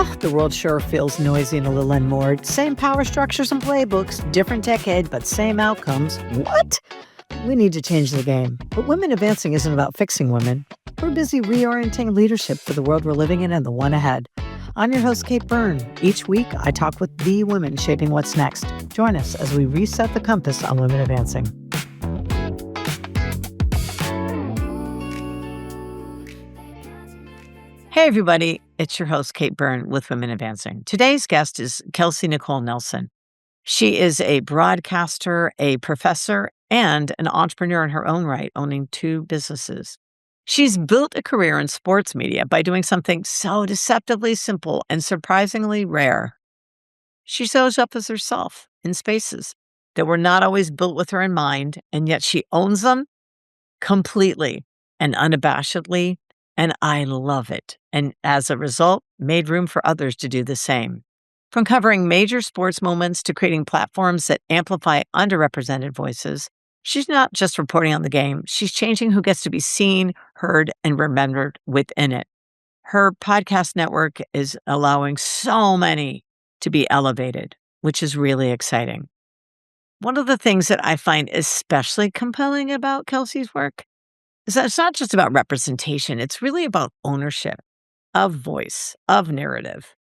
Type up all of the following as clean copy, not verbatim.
Oh, the world sure feels noisy and a little unmoored. Same power structures and playbooks, different decade, but same outcomes. What? We need to change the game. But Women Advancing isn't about fixing women. We're busy reorienting leadership for the world we're living in and the one ahead. I'm your host, Kate Byrne. Each week, I talk with the women shaping what's next. Join us as we reset the compass on Women Advancing. Hey, everybody. It's your host, Kate Byrne with Women Advancing. Today's guest is Kelsey Nicole Nelson. She is a broadcaster, a professor, and an entrepreneur in her own right, owning 2 businesses. She's built a career in sports media by doing something so deceptively simple and surprisingly rare. She shows up as herself in spaces that were not always built with her in mind, and yet she owns them completely and unabashedly. And I love it. And as a result, made room for others to do the same. From covering major sports moments to creating platforms that amplify underrepresented voices, she's not just reporting on the game, she's changing who gets to be seen, heard, and remembered within it. Her podcast network is allowing so many to be elevated, which is really exciting. One of the things that I find especially compelling about Kelsey's work is that it's not just about representation, it's really about ownership of voice, of narrative,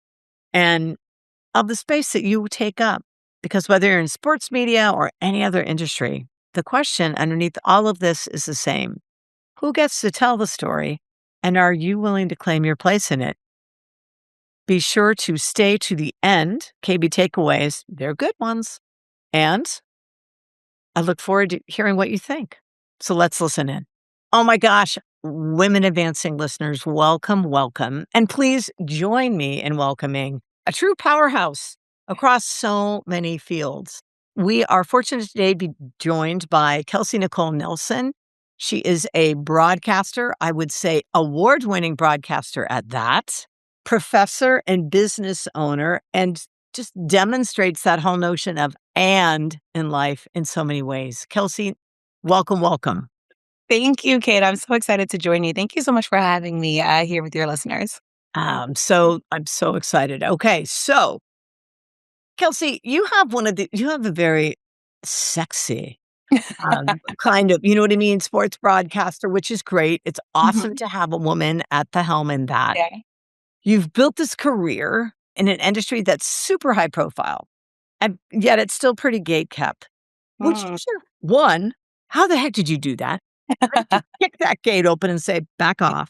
and of the space that you take up. Because whether you're in sports media or any other industry, the question underneath all of this is the same. Who gets to tell the story, and are you willing to claim your place in it? Be sure to stay to the end. KB takeaways, they're good ones. And I look forward to hearing what you think. So let's listen in. Oh my gosh, Women Advancing listeners, welcome, welcome. And please join me in welcoming a true powerhouse across so many fields. We are fortunate today to be joined by Kelsey Nicole Nelson. She is a broadcaster, I would say award-winning broadcaster at that, professor and business owner, and just demonstrates that whole notion of and in life in so many ways. Kelsey, welcome, welcome. Thank you, Kate. I'm so excited to join you. Thank you so much for having me here with your listeners. I'm so excited. Okay, so Kelsey, you have a very sexy kind of, you know what I mean, sports broadcaster, which is great. It's awesome to have a woman at the helm in that. Yeah. You've built this career in an industry that's super high profile, and yet it's still pretty gate-kept. One, how the heck did you do that? Kick that gate open and say, back off.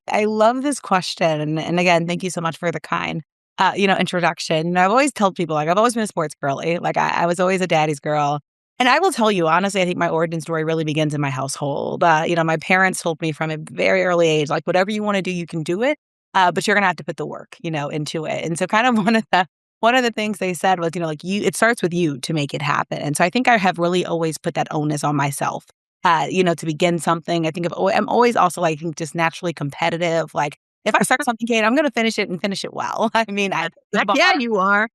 I love this question. And again, thank you so much for the kind, introduction. And I've always told people, I've always been a sports girly. I was always a daddy's girl. And I will tell you, honestly, I think my origin story really begins in my household. My parents told me from a very early age, whatever you want to do, you can do it. But you're going to have to put the work, into it. And so kind of one of the things they said was, it starts with you to make it happen. And so I think I have really always put that onus on myself. To begin something. I think I'm always also just naturally competitive. If I start something, Kate, I'm going to finish it and finish it well. I mean, Yeah, you are.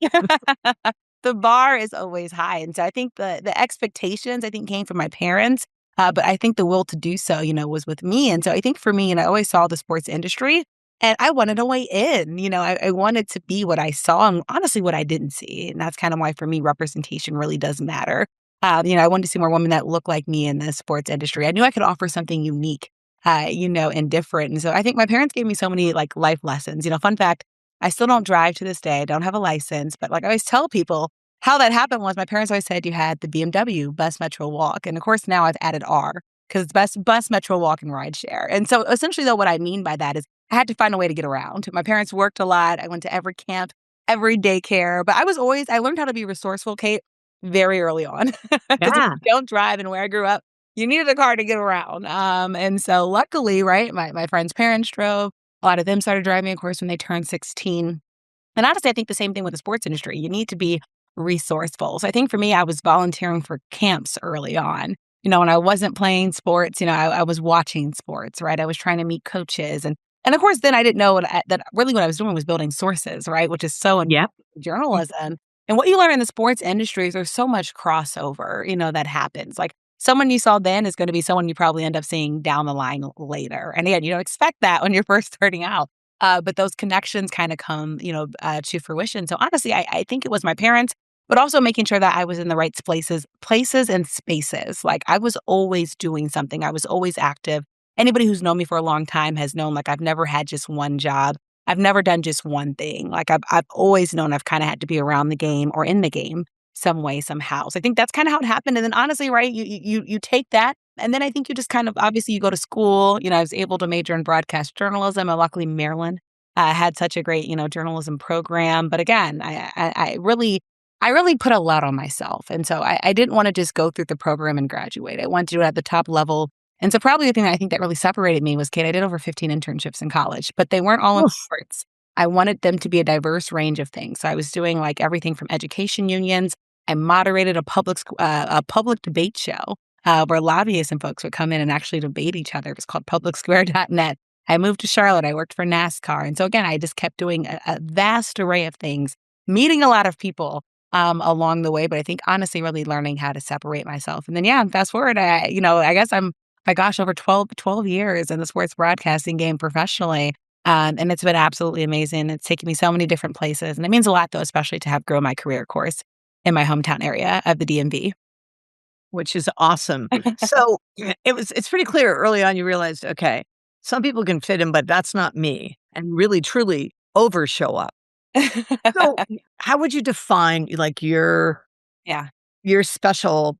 The bar is always high. And so I think the expectations, came from my parents. But I think the will to do so, was with me. And so I think for me, and I always saw the sports industry and I wanted a way in, I wanted to be what I saw and honestly what I didn't see. And that's kind of why for me, representation really does matter. I wanted to see more women that look like me in the sports industry. I knew I could offer something unique, and different. And so I think my parents gave me so many life lessons. Fun fact, I still don't drive to this day. I don't have a license, but I always tell people how that happened was my parents always said you had the BMW Bus Metro Walk. And of course now I've added R because it's bus Metro Walk and ride share. And so essentially though, what I mean by that is I had to find a way to get around. My parents worked a lot. I went to every camp, every daycare, but I learned how to be resourceful, Kate, very early on. Because if you don't drive and where I grew up, you needed a car to get around. And so luckily, right, my friends' parents drove. A lot of them started driving, of course, when they turned 16. And honestly, I think the same thing with the sports industry. You need to be resourceful. So I think for me, I was volunteering for camps early on. When I wasn't playing sports, I was watching sports, right? I was trying to meet coaches. And of course, then I didn't know that really what I was doing was building sources, right? Which is so important in journalism. And what you learn in the sports industry is there's so much crossover, that happens. Someone you saw then is going to be someone you probably end up seeing down the line later. And again, you don't expect that when you're first starting out. But those connections kind of come, to fruition. So honestly, I think it was my parents, but also making sure that I was in the right places and spaces. Like I was always doing something. I was always active. Anybody who's known me for a long time has known like I've never had just one job. I've never done just one thing. Like I've always known I've kind of had to be around the game or in the game some way, somehow. So I think that's kind of how it happened. And then honestly, right, you take that. And then I think you just kind of obviously you go to school. I was able to major in broadcast journalism. And luckily Maryland had such a great, journalism program. But again, I really put a lot on myself. And so I didn't want to just go through the program and graduate. I wanted to do it at the top level. And so probably the thing I think that really separated me was, Kate, I did over 15 internships in college, but they weren't all in Oof. sports. I wanted them to be a diverse range of things. So I was doing like everything from education unions. I moderated a public debate show where lobbyists and folks would come in and actually debate each other. It was called publicsquare.net. I moved to Charlotte. I worked for NASCAR. And so again, I just kept doing a vast array of things, meeting a lot of people along the way. But I think honestly, really learning how to separate myself. And then, yeah, fast forward, I guess my gosh, over 12 years in the sports broadcasting game professionally. And it's been absolutely amazing. It's taken me so many different places. And it means a lot, though, especially to have grown my career, of course, in my hometown area of the DMV. Which is awesome. So it's pretty clear early on you realized, okay, some people can fit in, but that's not me, and really truly over show up. So how would you define like Yeah. your special,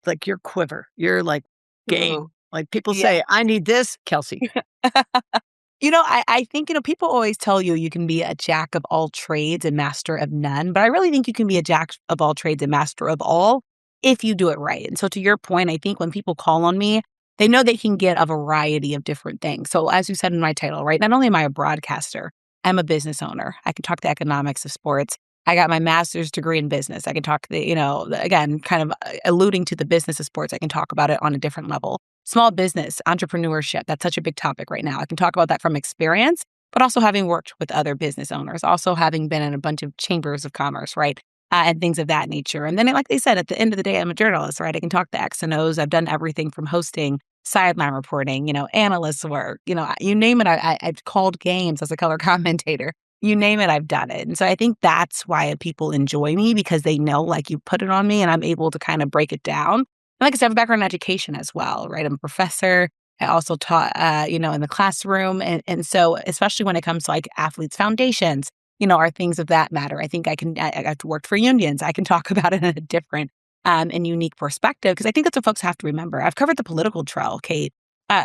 like your quiver, your like game? Ooh, Like people yeah. say, I need this, Kelsey. I think, people always tell you you can be a jack of all trades and master of none, but I really think you can be a jack of all trades and master of all if you do it right. And so to your point, I think when people call on me, they know they can get a variety of different things. So as you said in my title, right, not only am I a broadcaster, I'm a business owner. I can talk the economics of sports. I got my master's degree in business. I can talk again, kind of alluding to the business of sports. I can talk about it on a different level. Small business, entrepreneurship, that's such a big topic right now. I can talk about that from experience, but also having worked with other business owners, also having been in a bunch of chambers of commerce, right? And things of that nature. And then, like they said, at the end of the day, I'm a journalist, right? I can talk the X and O's. I've done everything from hosting, sideline reporting, analyst work, you name it. I've called games as a color commentator. You name it, I've done it. And so I think that's why people enjoy me because they know, like, you put it on me and I'm able to kind of break it down. And like I said, I have a background in education as well, right? I'm a professor. I also taught, in the classroom. And so, especially when it comes to like athletes' foundations, are things of that matter. I think I've worked for unions. I can talk about it in a different and unique perspective because I think that's what folks have to remember. I've covered the political trail, Kate.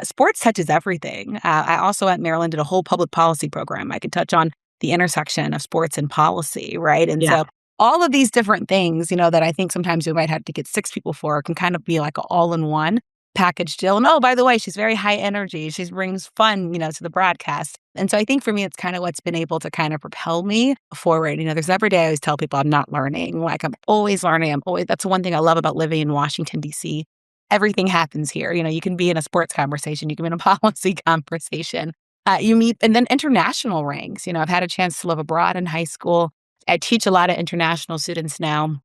Sports touches everything. I also at Maryland did a whole public policy program. I could touch on the intersection of sports and policy, right? And Yeah. so all of these different things, that I think sometimes we might have to get six people for can kind of be like an all-in-one package deal. And oh, by the way, she's very high energy. She brings fun, to the broadcast. And so I think for me, it's kind of what's been able to kind of propel me forward. There's every day I always tell people I'm not learning. Like I'm always learning. That's one thing I love about living in Washington, D.C. Everything happens here. You can be in a sports conversation, you can be in a policy conversation. You meet, and then international ranks. I've had a chance to live abroad in high school. I teach a lot of international students now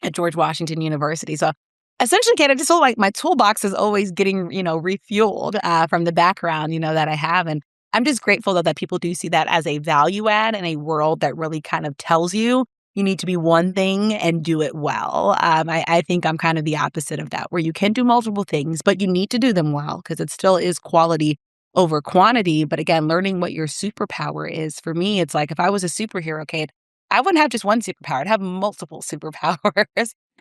at George Washington University. So essentially, Kate, I just feel like my toolbox is always getting, refueled from the background, that I have. And I'm just grateful that people do see that as a value add in a world that really kind of tells you you need to be one thing and do it well. I think I'm kind of the opposite of that, where you can do multiple things, but you need to do them well because it still is quality over quantity. But again, learning what your superpower is. For me, it's like if I was a superhero, Kate, I wouldn't have just one superpower. I'd have multiple superpowers.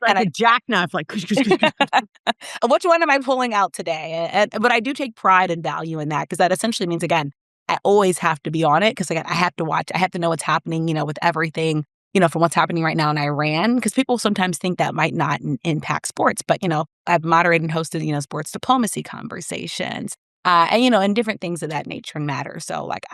Like And a jackknife, like, which one am I pulling out today? But I do take pride and value in that because that essentially means, again, I always have to be on it because again, I have to watch. I have to know what's happening, with everything, from what's happening right now in Iran. Because people sometimes think that might not impact sports, but I've moderated and hosted, sports diplomacy conversations, and different things of that nature and matter. So like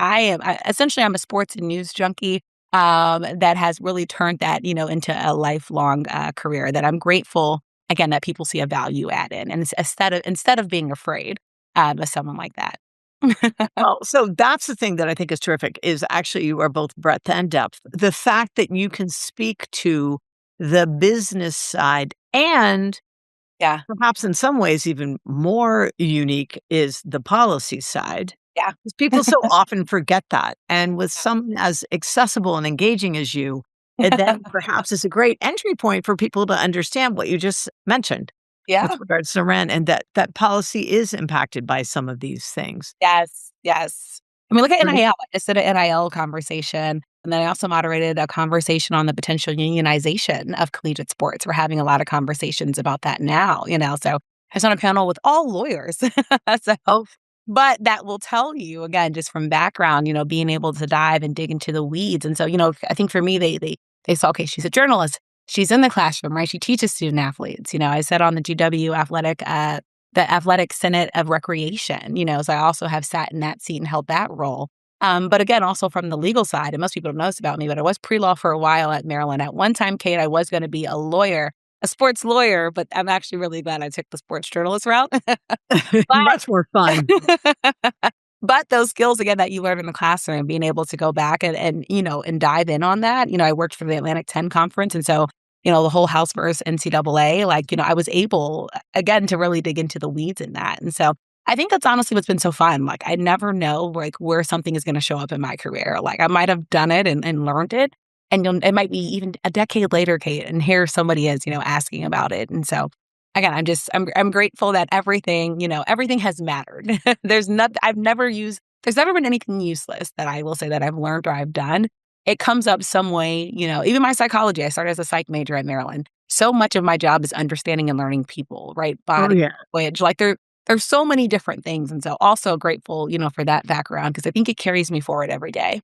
essentially I'm a sports and news junkie that has really turned that, into a lifelong career that I'm grateful, again, that people see a value add in. And it's instead of being afraid of someone like that. Well, so that's the thing that I think is terrific is actually you are both breadth and depth. The fact that you can speak to the business side and Yeah. perhaps in some ways even more unique is the policy side. Yeah. 'Cause people so often forget that. And with someone as accessible and engaging as you, it then perhaps is a great entry point for people to understand what you just mentioned with Yeah. regards to rent and that policy is impacted by some of these things. Yes, yes. I mean, look at Right? NIL. I just did an NIL conversation, and then I also moderated a conversation on the potential unionization of collegiate sports. We're having a lot of conversations about that now, so I was on a panel with all lawyers. So Oh, but that will tell you, again, just from background, being able to dive and dig into the weeds. And so, I think for me, they saw, okay, she's a journalist. She's in the classroom, right? She teaches student athletes. I said on the GW the athletic senate of recreation, so I also have sat in that seat and held that role. But again, also from the legal side, and most people don't know this about me, but I was pre-law for a while at Maryland. At one time, Kate, I was going to be a lawyer, a sports lawyer, but I'm actually really glad I took the sports journalist route. But much more fun. but those skills again that you learn in the classroom, being able to go back and dive in on that. I worked for the Atlantic 10 conference. And so, the whole House versus NCAA, I was able again to really dig into the weeds in that. And so I think that's honestly what's been so fun. Like I never know where something is going to show up in my career. Like I might have done it and learned it. And it might be even a decade later, Kate, and here somebody is, asking about it. And so again, I'm grateful that everything has mattered. There's never been anything useless that I will say that I've learned or I've done. It comes up some way, even my psychology. I started as a psych major at Maryland. So much of my job is understanding and learning people, right? Oh, Body yeah. language. Like there's so many different things. And so also grateful, for that background because I think it carries me forward every day.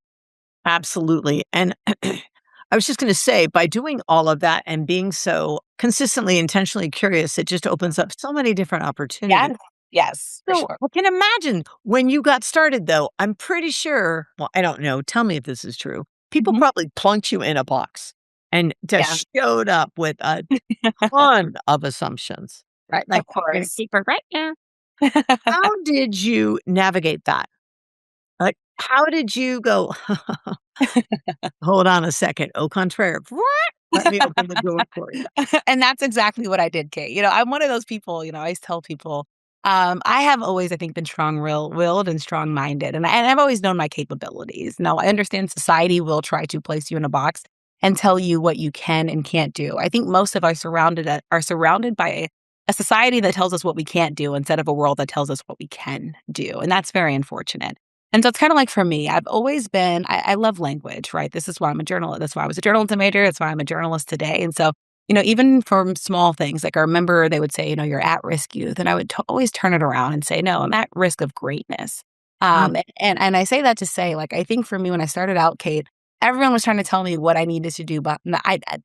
Absolutely. And I was just going to say, by doing all of that and being so consistently, intentionally curious, it just opens up so many different opportunities. Yes. Yes, for So sure. I can imagine when you got started, though, I'm pretty sure, well, I don't know. Tell me if this is true. People Mhm. probably plunked you in a box and Yeah. just showed up with a ton of assumptions, right? Like, Of we're going to course. keep her right here. How did you navigate that? Like, how did you go, hold on a second, au contraire, what? Let me open the door for you. And that's exactly what I did, Kate. I'm one of those people, I always tell people, I have always, I think, been willed and strong minded. And I've always known my capabilities. Now, I understand society will try to place you in a box and tell you what you can and can't do. I think most of us are surrounded by a society that tells us what we can't do instead of a world that tells us what we can do. And that's very unfortunate. And so it's kind of like for me, I've always been, I love language, right? This is why I'm a journalist. That's why I was a journalism major. That's why I'm a journalist today. And so, even from small things, like I remember they would say, you're at risk youth. And I would always turn it around and say, no, I'm at risk of greatness. Mm, And I say that to say, like, I think for me, when I started out, Kate, everyone was trying to tell me what I needed to do, but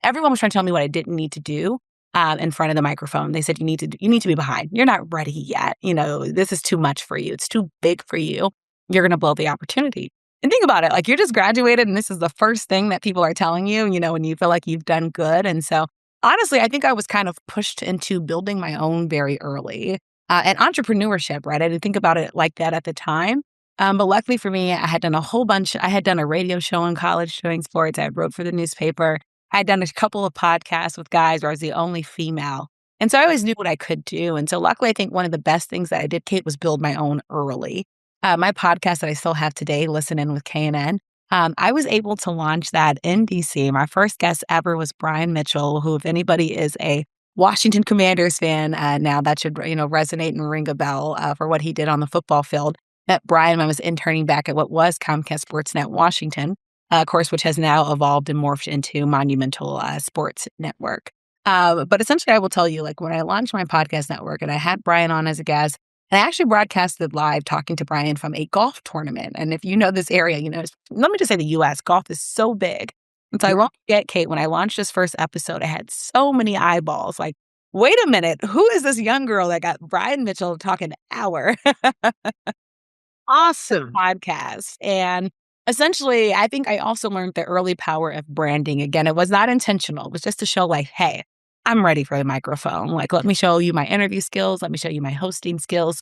everyone was trying to tell me what I didn't need to do. In front of the microphone, they said, you need to be behind. You're not ready yet. This is too much for you. It's too big for you. You're going to blow the opportunity. And think about it, like you're just graduated and this is the first thing that people are telling you, when you feel like you've done good. And so honestly, I think I was kind of pushed into building my own very early and entrepreneurship, right? I didn't think about it like that at the time. But luckily for me, I had done a radio show in college doing sports. I wrote for the newspaper. I had done a couple of podcasts with guys where I was the only female. And so I always knew what I could do. And so luckily, I think one of the best things that I did, Kate, was build my own early. My podcast that I still have today, Listen In with KNN, I was able to launch that in DC. My first guest ever was Brian Mitchell, who, if anybody is a Washington Commanders fan, now that should resonate and ring a bell for what he did on the football field. Met Brian when I was interning back at what was Comcast Sportsnet Washington, of course, which has now evolved and morphed into Monumental Sports Network. But essentially, I will tell you, like when I launched my podcast network and I had Brian on as a guest, and I actually broadcasted live talking to Brian from a golf tournament. And if you know this area, let me just say the US, golf is so big. And so I mm. won't forget, Kate, when I launched this first episode, I had so many eyeballs. Like, wait a minute, who is this young girl that got Brian Mitchell talking an hour Awesome. podcast? And essentially, I think I also learned the early power of branding. Again, it was not intentional. It was just to show like, hey, I'm ready for the microphone. Like, let me show you my interview skills. Let me show you my hosting skills.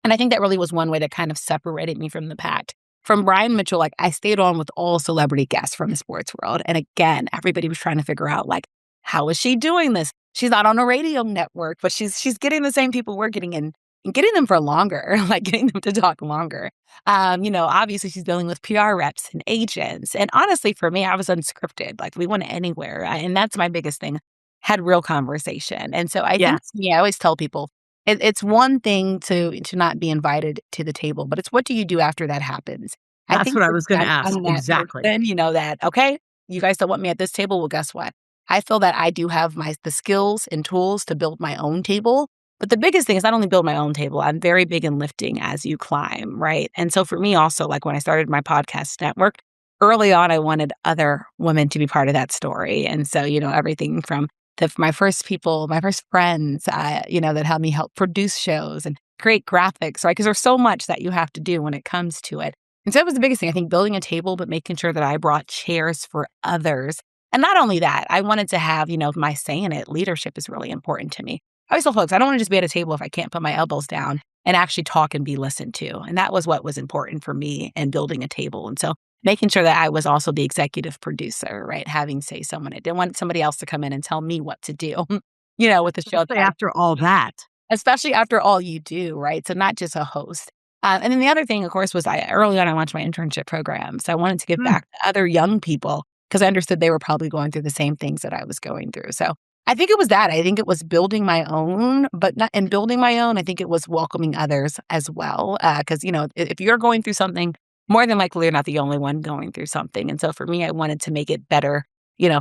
And I think that really was one way that kind of separated me from the pack. From Brian Mitchell, like I stayed on with all celebrity guests from the sports world. And again, everybody was trying to figure out like, how is she doing this? She's not on a radio network, but she's getting the same people we're getting in. getting them for longer, like getting them to talk longer. Obviously she's dealing with PR reps and agents. And honestly, for me, I was unscripted. Like we went anywhere. And that's my biggest thing. Had real conversation. And so I think Yes, to me, I always tell people it's one thing to not be invited to the table, but it's what do you do after that happens? I that's think what I for was me, gonna ask. I'm that Exactly. person, that okay, you guys don't want me at this table. Well, guess what? I feel that I do have the skills and tools to build my own table. But the biggest thing is not only build my own table, I'm very big in lifting as you climb, right? And so for me also, like when I started my podcast network, early on, I wanted other women to be part of that story. And so, everything from my first people, my first friends, that helped me help produce shows and create graphics, right? Because there's so much that you have to do when it comes to it. And so that was the biggest thing, I think, building a table, but making sure that I brought chairs for others. And not only that, I wanted to have, my say in it. Leadership is really important to me. I always tell folks, I don't want to just be at a table if I can't put my elbows down and actually talk and be listened to. And that was what was important for me in building a table. And so making sure that I was also the executive producer, right? Having say so in it. Didn't want somebody else to come in and tell me what to do, with the show that Especially after all that. especially after all you do, right? So not just a host. And then the other thing, of course, was early on I launched my internship program. So I wanted to give Mm. back to other young people because I understood they were probably going through the same things that I was going through. So I think it was that. I think it was building my own, but not in building my own. I think it was welcoming others as well. Because if you're going through something, more than likely you're not the only one going through something. And so for me, I wanted to make it better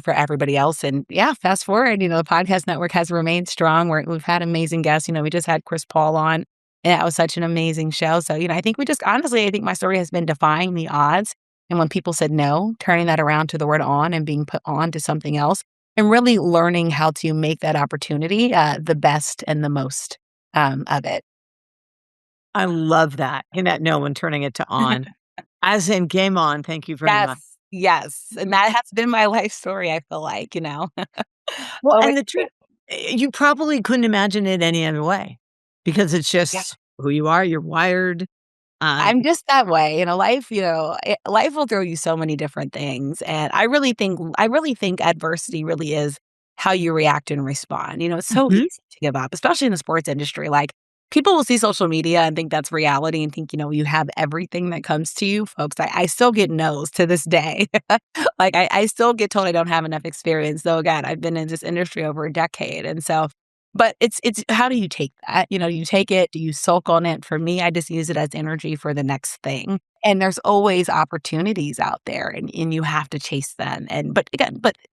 for everybody else. And yeah, fast forward, the podcast network has remained strong. We've had amazing guests. We just had Chris Paul on, and that was such an amazing show. So, I think honestly, I think my story has been defying the odds. And when people said no, turning that around to the word on and being put on to something else and really learning how to make that opportunity the best and the most of it. I love that. In that no and turning it to on. As in game on, thank you very Yes. much. Yes. And that has been my life story, I feel like. Well, Always. and the truth, you probably couldn't imagine it any other way because it's Yeah. just who you are, you're wired. Uh, I'm just that way. Life will throw you so many different things. And I really think adversity really is how you react and respond. It's so mhm. easy to give up, especially in the sports industry. Like people will see social media and think that's reality and think, you have everything that comes to you. Folks, I still get no's to this day. Like I still get told I don't have enough experience. Though again, I've been in this industry over a decade. And so but it's how do you take that? You take it, do you sulk on it? For me, I just use it as energy for the next thing. And there's always opportunities out there and you have to chase them. But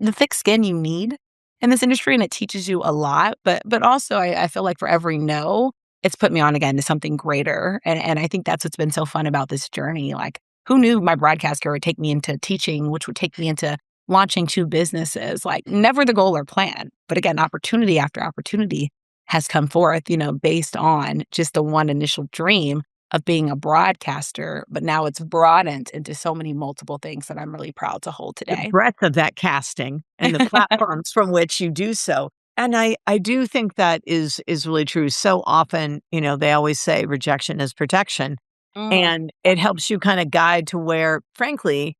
the thick skin you need in this industry and it teaches you a lot. But also I feel like for every no, it's put me on again to something greater. And I think that's what's been so fun about this journey. Like who knew my broadcast career would take me into teaching, which would take me into launching 2 businesses, like never the goal or plan. But again, opportunity after opportunity has come forth, based on just the one initial dream of being a broadcaster. But now it's broadened into so many multiple things that I'm really proud to hold The today. breadth of that casting and the platforms from which you do so. And I do think that is really true. So often, they always say rejection is protection. Mm, And it helps you kind of guide to where, frankly,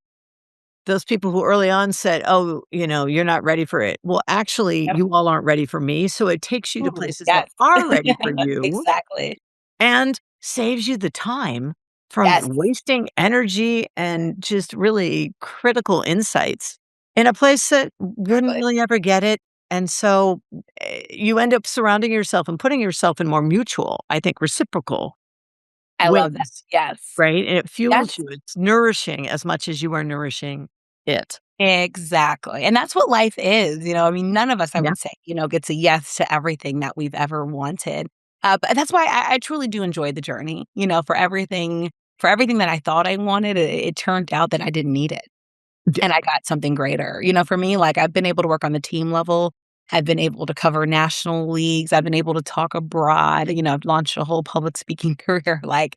those people who early on said, "Oh, you're not ready for it." Well, actually, yep. you all aren't ready for me. So it takes you to Ooh, places that yes. are ready for you Exactly. and saves you the time from Yes. wasting energy and just really critical insights in a place that wouldn't Exactly. really ever get it. And so you end up surrounding yourself and putting yourself in more mutual, I think, reciprocal I love that. wins, Yes. right? And it fuels Yes. you. It's nourishing as much as you are nourishing it. Exactly, and that's what life is, I mean, none of us, I Yeah. would say, gets a yes to everything that we've ever wanted, but that's why I truly do enjoy the journey, for everything that I thought I wanted, it turned out that I didn't need it, Yeah. and I got something greater, for me, like, I've been able to work on the team level, I've been able to cover national leagues, I've been able to talk abroad, I've launched a whole public speaking career, like,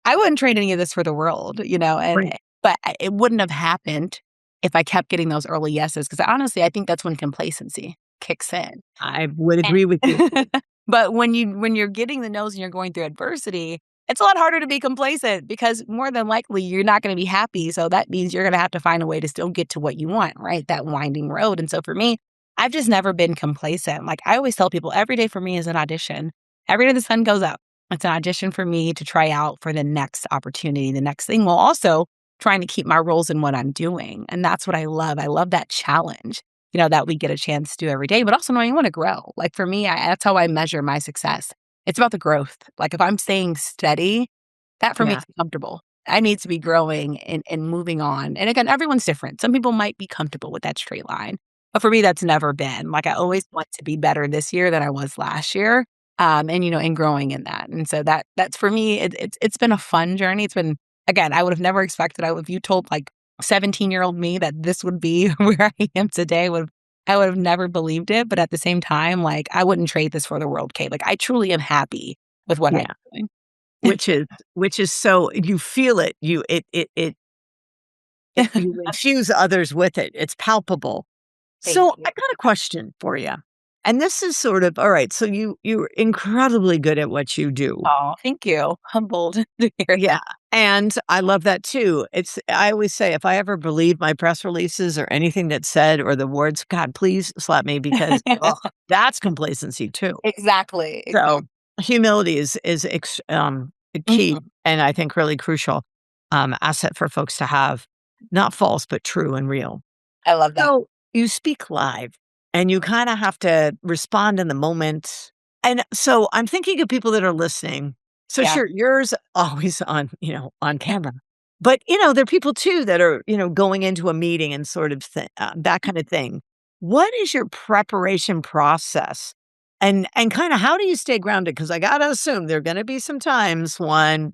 I wouldn't trade any of this for the world, Right. but it wouldn't have happened if I kept getting those early yeses, because honestly, I think that's when complacency kicks in. I would And agree with you. but when you're getting the no's and you're going through adversity, it's a lot harder to be complacent because more than likely you're not gonna be happy, so that means you're gonna have to find a way to still get to what you want, right? That winding road, and so for me, I've just never been complacent. Like, I always tell people every day for me is an audition. Every day the sun goes up, It's an audition for me to try out for the next opportunity, the next thing, while also trying to keep my roles in what I'm doing. And that's what I love. I love that challenge, that we get a chance to do every day, but also knowing you want to grow. Like for me, that's how I measure my success. It's about the growth. Like if I'm staying steady, that for me Yeah. is comfortable. I need to be growing and moving on. And again, everyone's different. Some people might be comfortable with that straight line. But for me, that's never been. Like I always want to be better this year than I was last year. And growing in that. And so that's for me, it's been a fun journey. It's been, again, I would have never expected. If you told like 17-year-old me that this would be where I am today, I would have never believed it. But at the same time, like I wouldn't trade this for the world, Kate. Like I truly am happy with what I'm Yeah. doing. Which is so you feel it. You infuse others with it. It's palpable. Thank So you. I got a question for you. And this is sort of all right. So you're incredibly good at what you do. Oh, thank you. Humbled to hear Yeah. that. And I love that too. I always say if I ever believe my press releases or anything that's said or the words, God, please slap me because that's complacency too. Exactly. So Exactly. humility is key Mhm. and I think really crucial asset for folks to have, not false, but true and real. I love that. So you speak live and you kind of have to respond in the moment. And so I'm thinking of people that are listening. So Yeah. sure, yours always on, on camera. But, there are people too that are, going into a meeting and sort of that kind of thing. What is your preparation process? And kind of how do you stay grounded? Because I got to assume there are going to be some times when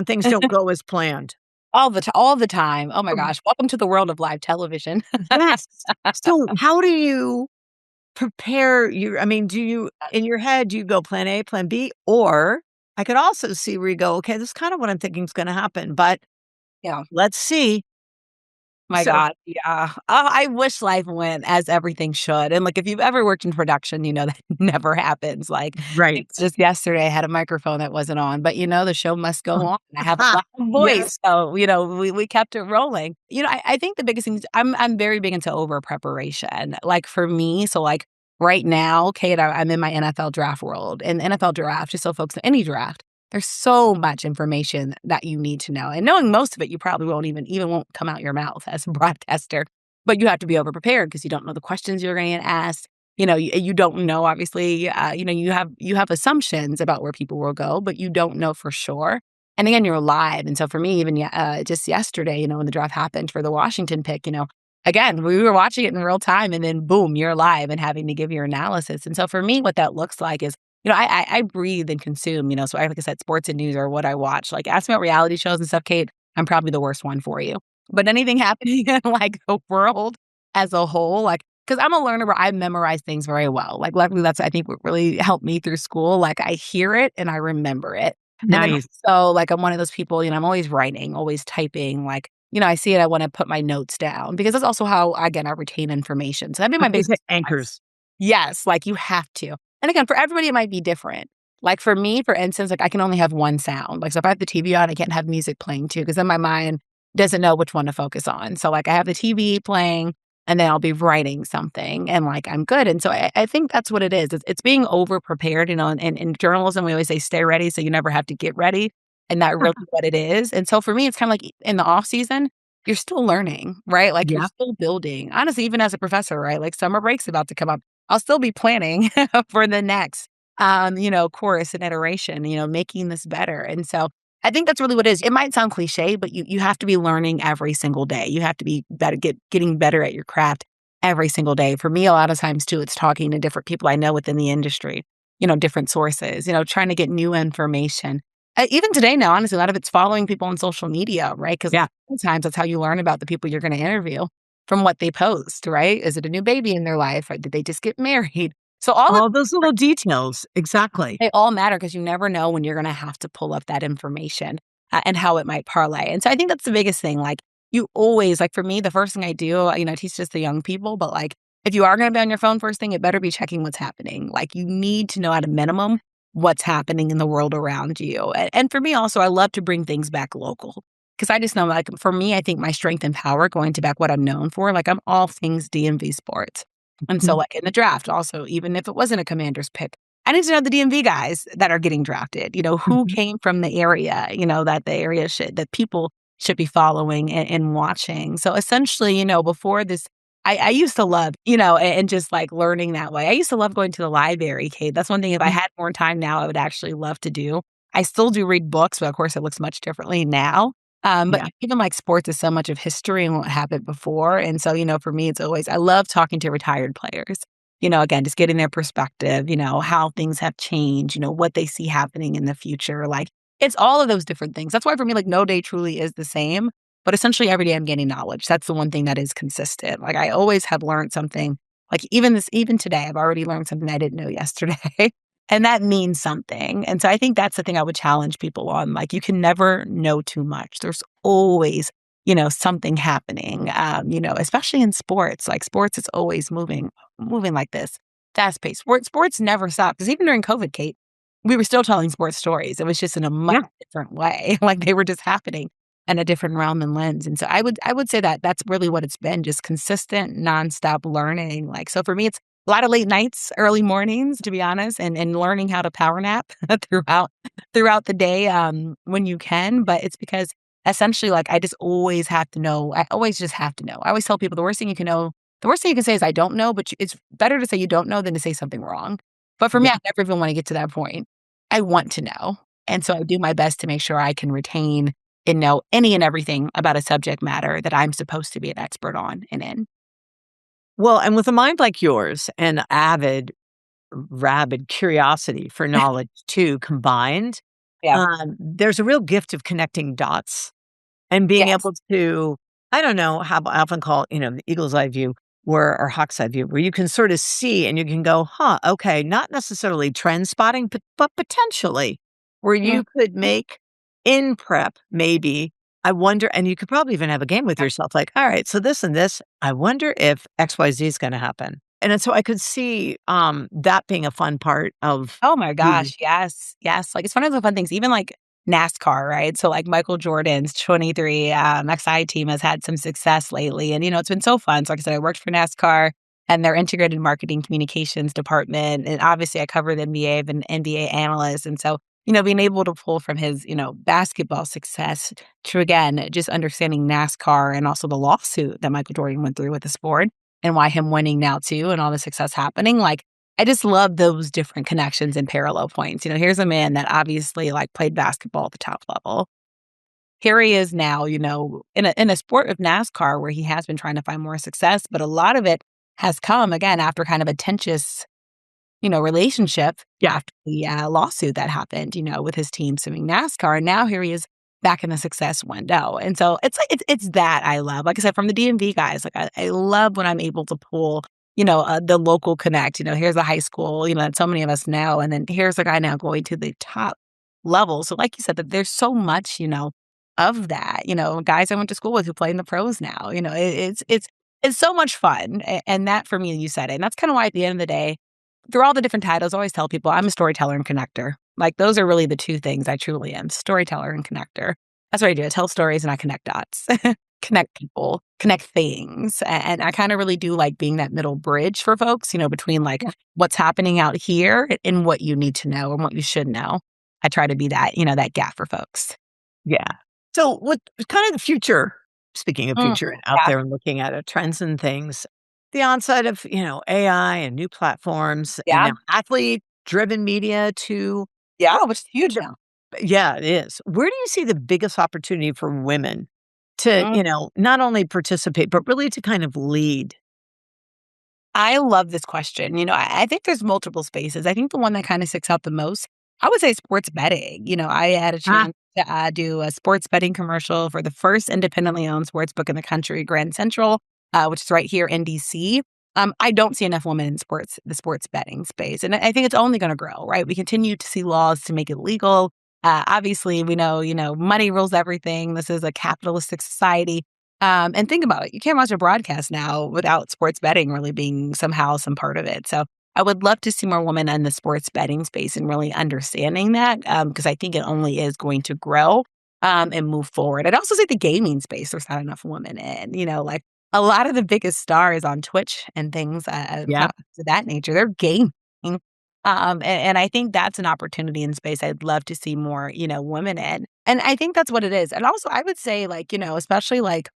things don't go as planned. All the time. Oh my gosh. Welcome to the world of live television. Yes. So how do you prepare I mean, do you in your head, do you go plan A, plan B? Or I could also see where you go, okay, this is kind of what I'm thinking is going to happen, but Yeah. let's see. My So, God, yeah. I wish life went as everything should, and, like, if you've ever worked in production, you know that never happens, like, right. just yesterday, I had a microphone that wasn't on, but, the show must go on. I have a loud Yes. voice, so, we kept it rolling. I think the biggest thing is I'm very big into over preparation, like, for me, so, like, right now, Kate, I'm in my NFL draft world, and NFL draft, just so folks know, any draft, there's so much information that you need to know, and knowing most of it, you probably won't even won't come out your mouth as a broadcaster, but you have to be overprepared because you don't know the questions you're gonna get asked. You don't know, obviously, you have assumptions about where people will go, but you don't know for sure. And again, you're live, and so for me, even just yesterday, when the draft happened for the Washington pick, again, we were watching it in real time, and then boom, you're live and having to give your analysis. And so for me, what that looks like is I breathe and consume, so like I said, sports and news are what I watch. Like, ask me about reality shows and stuff, Kate, I'm probably the worst one for you. But anything happening in, like, the world as a whole, like, because 'cause I'm a learner where I memorize things very well. Like, luckily, that's, I think, what really helped me through school. Like, I hear it and I remember it. And then Nice. also, like, I'm one of those people, I'm always writing, always typing, like, I see it, I wanna put my notes down because that's also how, again, I retain information. So that'd be my Okay, biggest advice. anchors. Yes, like, you have to. And again, for everybody, it might be different. Like, for me, for instance, like, I can only have one sound. Like, so if I have the TV on, I can't have music playing too, because then my mind doesn't know which one to focus on. So, like, I have the TV playing, and then I'll be writing something, and, like, I'm good. And so I think that's what it is. It's being over prepared, and in journalism, we always say, "Stay ready so you never have to get ready," and that really what it is. And so for me, it's kinda like in the off season, you're still learning, right? Like, you're Yeah. still building. Honestly, even as a professor, right? Like, summer break's about to come up. I'll still be planning for the next, course and iteration, making this better. And so I think that's really what it is. It might sound cliche, but you have to be learning every single day. You have to be better, getting better at your craft every single day. For me, a lot of times too, it's talking to different people I know within the industry, different sources, trying to get new information. Even today now, honestly, a lot of it's following people on social media, right? Because Yeah. sometimes that's how you learn about the people you're going to interview from what they post, right? Is it a new baby in their life? Or did they just get married? So all of All those little details. Exactly. they all matter because you never know when you're gonna have to pull up that information, and how it might parlay. And so I think that's the biggest thing, like, you always like, for me, the first thing I do, I teach this to young people, but, like, if you are gonna be on your phone first thing, it better be checking what's happening. Like, you need to know at a minimum what's happening in the world around you. And for me also, I love to bring things back local because I just know, like, for me, I think my strength and power going to back what I'm known for, like, I'm all things DMV sports. And so, Mhm. like, in the draft also, even if it wasn't a Commander's pick, I need to know the DMV guys that are getting drafted, who Mhm. came from the area, that the area that people should be following and watching. So essentially, before this, I used to love, and just like learning that way. I used to love going to the library, Kate. That's one thing if I Mm. had more time now, I would actually love to do. I still do read books, but of course it looks much differently now. But Yeah. even like sports is so much of history and what happened before. And so, for me, it's always, I love talking to retired players. Again, just getting their perspective, how things have changed, what they see happening in the future. Like it's all of those different things. That's why for me, like no day truly is the same, but essentially every day I'm gaining knowledge. That's the one thing that is consistent. Like I always have learned something. Like even today, I've already learned something I didn't know yesterday. And that means something. And so I think that's the thing I would challenge people on. Like you can never know too much. There's always, something happening. Especially in sports. Like sports is always moving like this, fast paced. Sports never stop. Because even during COVID, Kate, we were still telling sports stories. It was just in a much Yeah. different way. Like they were just happening in a different realm and lens. And so I would say that that's really what it's been, just consistent, nonstop learning. Like so for me, it's a lot of late nights, early mornings, to be honest, and learning how to power nap throughout the day when you can. But it's because essentially, like I just always have to know. I always just have to know. I always tell people the worst thing you can know, the worst thing you can say is I don't know. But it's better to say you don't know than to say something wrong. But for me, Yeah. I never even want to get to that point. I want to know, and so I do my best to make sure I can retain and know any and everything about a subject matter that I'm supposed to be an expert on and in. Well, and with a mind like yours and rabid curiosity for knowledge too combined, Yeah. there's a real gift of connecting dots and being Yes. able to, I don't know how I often call it, the eagle's eye view or hawk's eye view, where you can sort of see and you can go, huh, okay, not necessarily trend spotting, but potentially where Mhm. you could make in prep, maybe. I wonder, and you could probably even have a game with Yeah. yourself like, all right, so this and this, I wonder if XYZ is going to happen. And then so I could see that being a fun part of Oh my you. gosh, yes, yes. Like, it's one of the fun things, even, like, NASCAR, right? So, like, Michael Jordan's 23, XI team has had some success lately, and, it's been so fun. So, like I said, I worked for NASCAR and their integrated marketing communications department, and obviously I cover the NBA, I've been an NBA analyst, and so, being able to pull from his, basketball success to, again, just understanding NASCAR and also the lawsuit that Michael Jordan went through with the sport and why him winning now too and all the success happening, like, I just love those different connections and parallel points. Here's a man that obviously like played basketball at the top level. Here he is now, in a sport of NASCAR where he has been trying to find more success, but a lot of it has come again after kind of a tenuous, relationship Yeah. after the lawsuit that happened, with his team suing NASCAR. And now here he is back in the success window. And so it's like it's that I love. Like I said, from the DMV guys, like I love when I'm able to pull, the local connect. Here's a high school, that so many of us know, and then here's a guy now going to the top level. So, like you said, that there's so much, of that. Guys I went to school with who play in the pros now. It's so much fun, and that for me, you said it, and that's kind of why at the end of the day through all the different titles, I always tell people I'm a storyteller and connector. Like those are really the two things I truly am, storyteller and connector. That's what I do. I tell stories and I connect dots, connect people, connect things. And I kind of really do like being that middle bridge for folks, between like what's happening out here and what you need to know and what you should know. I try to be that, that gap for folks. Yeah. So what kind of the future, speaking of Mm, future and out yeah. there and looking at it, trends and things, the onset of, AI and new platforms and Yeah. now athlete driven media to Yeah. what Which is huge the now. yeah, it is. Where do you see the biggest opportunity for women to, Mm. not only participate, but really to kind of lead? I love this question. I think there's multiple spaces. I think the one that kind of sticks out the most, I would say sports betting. I had a Ah, chance to do a sports betting commercial for the first independently owned sports book in the country, Grand Central, which is right here in DC. I don't see enough women in the sports betting space. And I think it's only going to grow, right? We continue to see laws to make it legal. Obviously, we know, money rules everything. This is a capitalistic society. And think about it. You can't watch a broadcast now without sports betting really being somehow some part of it. So I would love to see more women in the sports betting space and really understanding that because I think it only is going to grow and move forward. I'd also say the gaming space, there's not enough women in, like a lot of the biggest stars on Twitch and things, yeah. platforms of that nature, they're gaming. And I think that's an opportunity in space I'd love to see more, women in. And I think that's what it is. And also, I would say, like, especially like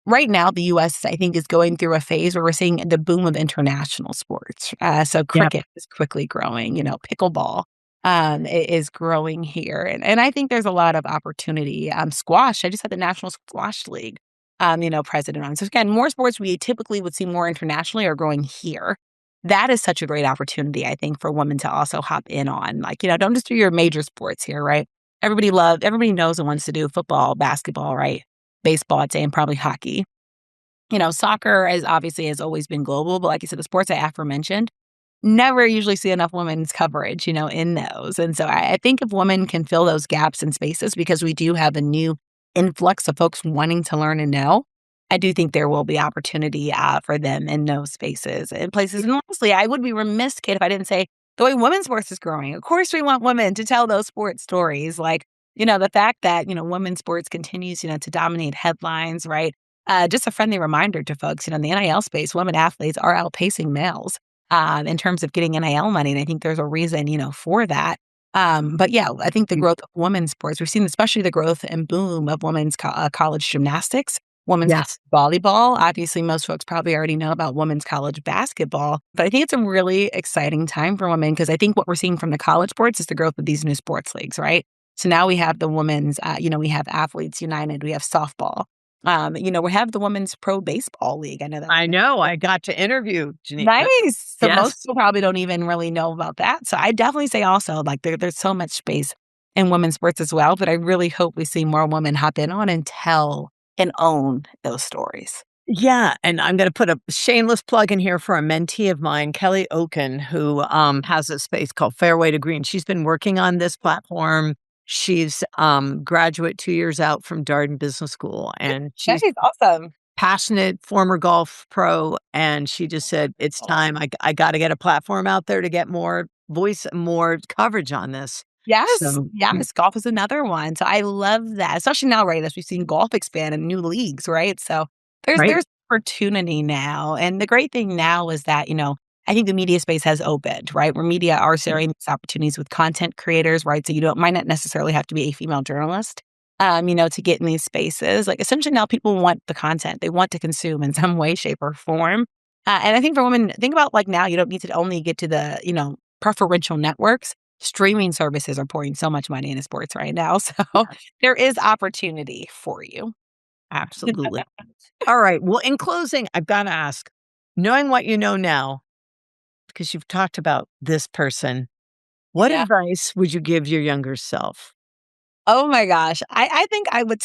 right now, the US, I think, is going through a phase where we're seeing the boom of international sports. So Yep. cricket is quickly growing, pickleball is growing here. And I think there's a lot of opportunity. Squash, I just had the National Squash League, president on. So again, more sports we typically would see more internationally are growing here. That is such a great opportunity, I think, for women to also hop in on. Like, don't just do your major sports here, right? Everybody knows and wants to do football, basketball, right? Baseball, I'd say, and probably hockey. Soccer has always been global, but like you said, the sports I aforementioned, never usually see enough women's coverage, in those. And so I think if women can fill those gaps and spaces, because we do have a new influx of folks wanting to learn and know, I do think there will be opportunity for them in those spaces and places. And honestly, I would be remiss, Kate, if I didn't say the way women's sports is growing. Of course, we want women to tell those sports stories. Like, the fact that, women's sports continues, to dominate headlines, right? Just a friendly reminder to folks, in the NIL space, women athletes are outpacing males in terms of getting NIL money. And I think there's a reason, for that. But yeah, I think the growth of women's sports, we've seen especially the growth and boom of women's college gymnastics, women's Yes. volleyball. Obviously, most folks probably already know about women's college basketball, but I think it's a really exciting time for women because I think what we're seeing from the college sports is the growth of these new sports leagues, right? So now we have the women's, we have Athletes United, we have softball. We have the Women's Pro Baseball League. I know that. I know. I got to interview Janine. Nice. So Yes. most people probably don't even really know about that. So I definitely say also, like, there's so much space in women's sports as well, but I really hope we see more women hop in on and tell and own those stories. Yeah, and I'm gonna put a shameless plug in here for a mentee of mine, Kelly Oken, who, has a space called Fairway to Green. She's been working on this platform. She's, graduate 2 years out from Darden Business School, and That she's is awesome. passionate former golf pro, and she just said, "It's time. I gotta get a platform out there to get more voice, more coverage on this." Yes, So, yes, golf is another one. So I love that, especially now, right, as we've seen golf expand in new leagues, right? So right? there's opportunity now, and the great thing now is that, I think the media space has opened, right? Where media are sharing these opportunities with content creators, right? So you don't might not necessarily have to be a female journalist, to get in these spaces. Like, essentially now people want the content. They want to consume in some way, shape, or form. And I think for women, think about, like, now you don't need to only get to the, preferential networks. Streaming services are pouring so much money into sports right now. So there is opportunity for you. Absolutely. All right. Well, in closing, I've gotta ask, knowing what you know now, because you've talked about this person, what Yeah. advice would you give your younger self? Oh my gosh. I think I would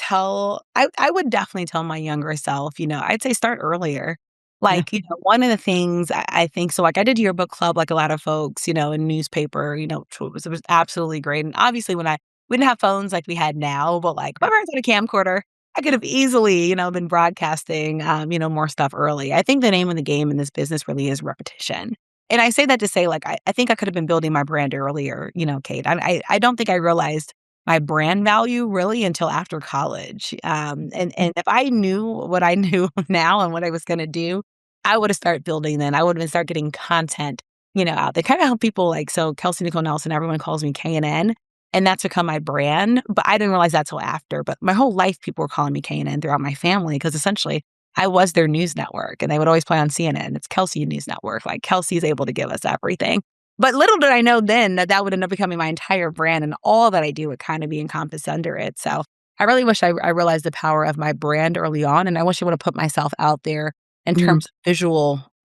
definitely tell my younger self, I'd say start earlier. Yeah. Like, one of the things I think so, like, I did yearbook club like a lot of folks, in newspaper, it was absolutely great. And obviously we didn't have phones like we had now, but like my parents had a camcorder. I could have easily, been broadcasting more stuff early. I think the name of the game in this business really is repetition. And I say that to say, like, I think I could have been building my brand earlier, Kate. I don't think I realized my brand value really until after college. And if I knew what I knew now and what I was gonna do, I would have started building then. I would have been start getting content, out there. Kind of how people like so Kelsey Nicole Nelson, everyone calls me KNN, and that's become my brand. But I didn't realize that till after. But my whole life people were calling me KNN throughout my family because essentially I was their news network and they would always play on CNN. It's Kelsey News Network. Like Kelsey's able to give us everything. But little did I know then that that would end up becoming my entire brand and all that I do would kind of be encompassed under it. So I really wish I realized the power of my brand early on. And I wish I would have put myself out there in Mm. terms of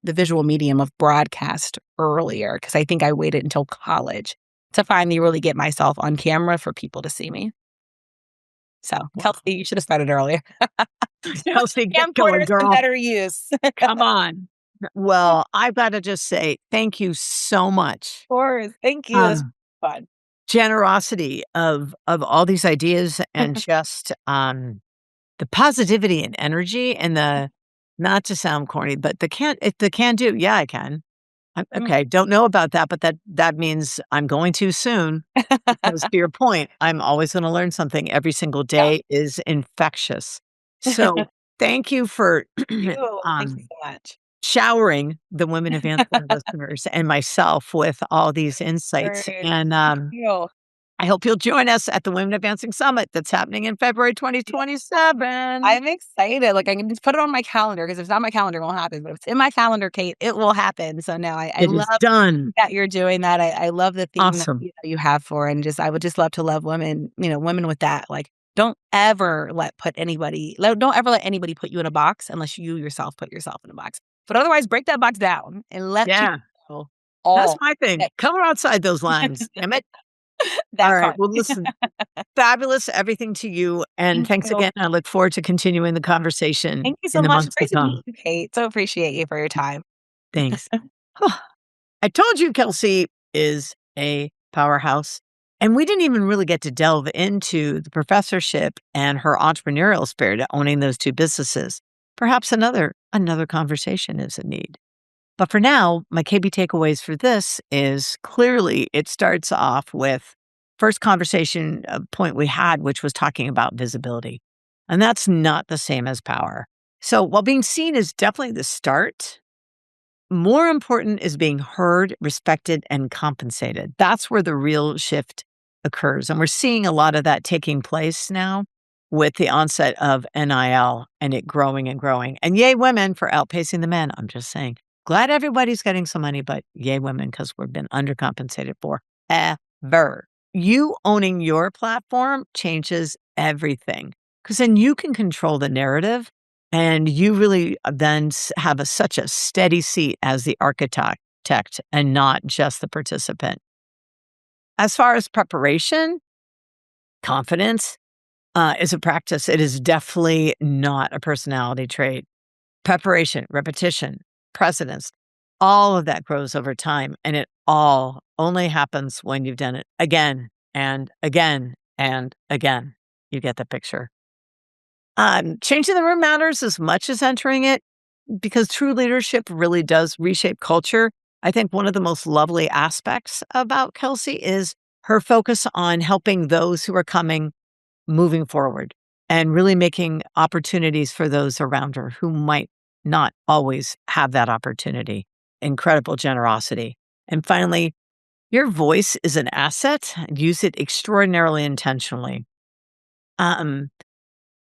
the visual medium of broadcast earlier, because I think I waited until college to finally really get myself on camera for people to see me. So Wow. Kelsey, you should have started earlier. Kelsey, get going, Camcorders in girl. better use. Come on. Well, I've gotta just say thank you so much. Course. Thank you. This Um, was fun. generosity of all these ideas and just, the positivity and energy and the not to sound corny, but the can do. Yeah, I can. Mm. Okay, don't know about that, but that means I'm going to soon because to your point, I'm always gonna learn something every single Yeah. day is infectious. So, thank you for, You. Thank you um, so much. showering the Women Advancing listeners and myself with all these insights. Word. And Thank you. I hope you'll join us at the Women Advancing Summit that's happening in February 2027. I'm excited. Like, I can just put it on my calendar because if it's not my calendar, it won't happen. But if it's in my calendar, Kate, it will happen. So no, I It is love done. that you're doing that. I love the theme that Awesome. you have for, and just I would just love to love women, women with that. Like, don't ever let anybody put you in a box unless you yourself put yourself in a box. But otherwise, break that box down and let people Yeah, know that's all my thing. that, Color outside those lines. Damn it. All that right. part. Well, listen, fabulous everything to you. And Thank thanks you. again. I look forward to continuing the conversation Thank you in so the much. months to Great to come. meet you, Kate. So appreciate you for your time. Thanks. I told you Kelsey is a powerhouse. And we didn't even really get to delve into the professorship and her entrepreneurial spirit owning those two businesses. Perhaps another conversation is in need. But for now, my KB takeaways for this is clearly it starts off with first conversation point we had, which was talking about visibility. And that's not the same as power. So while being seen is definitely the start, more important is being heard, respected, and compensated. That's where the real shift occurs. And we're seeing a lot of that taking place now with the onset of NIL and it growing and growing. And yay, women for outpacing the men. I'm just saying. Glad everybody's getting some money, but yay, women, because we've been undercompensated for ever. You owning your platform changes everything because then you can control the narrative and you really then have such a steady seat as the architect and not just the participant. As far as preparation, confidence is a practice. It is definitely not a personality trait. Preparation, repetition, precedence, all of that grows over time. And it all only happens when you've done it again and again and again. You get the picture. Changing the room matters as much as entering it because true leadership really does reshape culture. I think one of the most lovely aspects about Kelsey is her focus on helping those who are coming moving forward and really making opportunities for those around her who might not always have that opportunity. Incredible generosity. And finally, your voice is an asset. Use it extraordinarily intentionally. Um,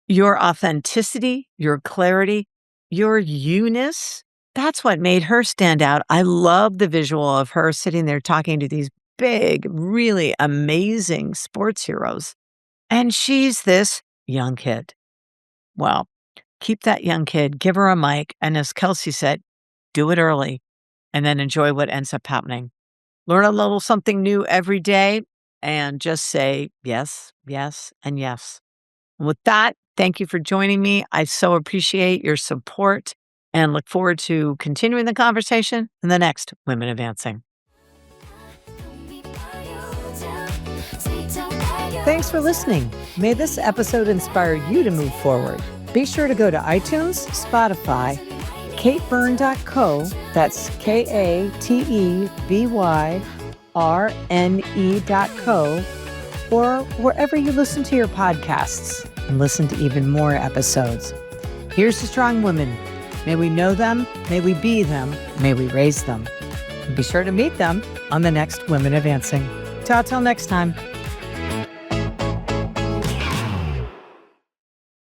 your authenticity, your clarity, your you-ness, that's what made her stand out. I love the visual of her sitting there talking to these big, really amazing sports heroes. And she's this young kid. Well, keep that young kid, give her a mic. And as Kelsey said, do it early and then enjoy what ends up happening. Learn a little something new every day and just say yes, yes, and yes. And with that, thank you for joining me. I so appreciate your support and look forward to continuing the conversation in the next Women Advancing. Thanks for listening. May this episode inspire you to move forward. Be sure to go to iTunes, Spotify, katebyrne.co, that's KATEBYRNE.co, or wherever you listen to your podcasts and listen to even more episodes. Here's to strong women. May we know them, may we be them, may we raise them. And be sure to meet them on the next Women Advancing. Till next time.